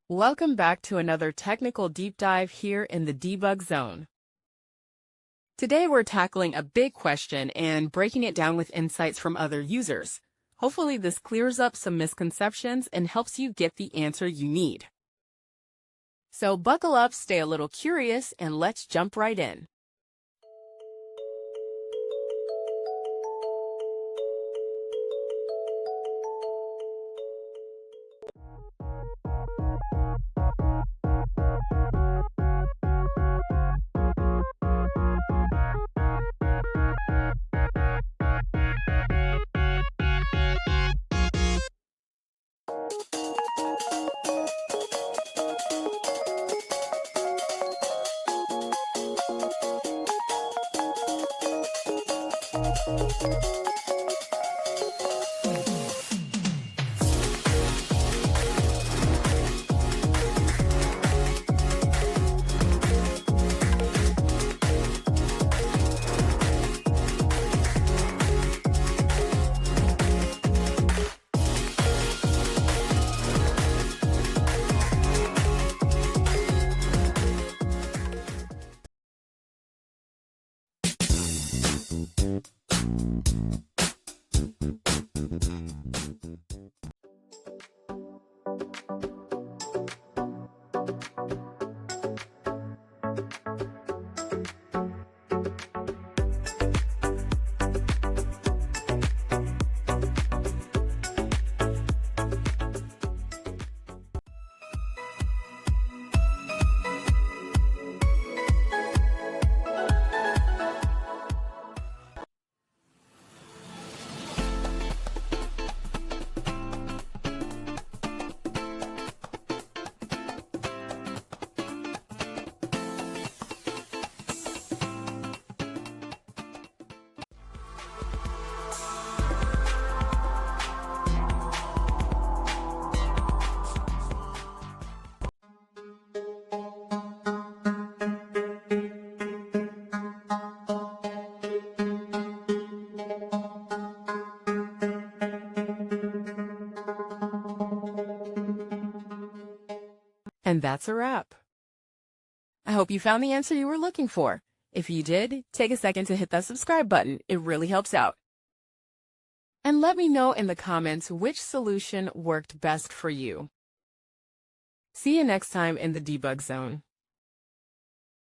Welcome back to another technical deep dive here in the debug zone. Today we're tackling a big question and breaking it down with insights from other users. Hopefully this clears up some misconceptions and helps you get the answer you need. So buckle up, stay a little curious, and let's jump right in. And that's a wrap. I hope you found the answer you were looking for. If you did, take a second to hit that subscribe button. It really helps out. And let me know in the comments which solution worked best for you. See you next time in the debug zone.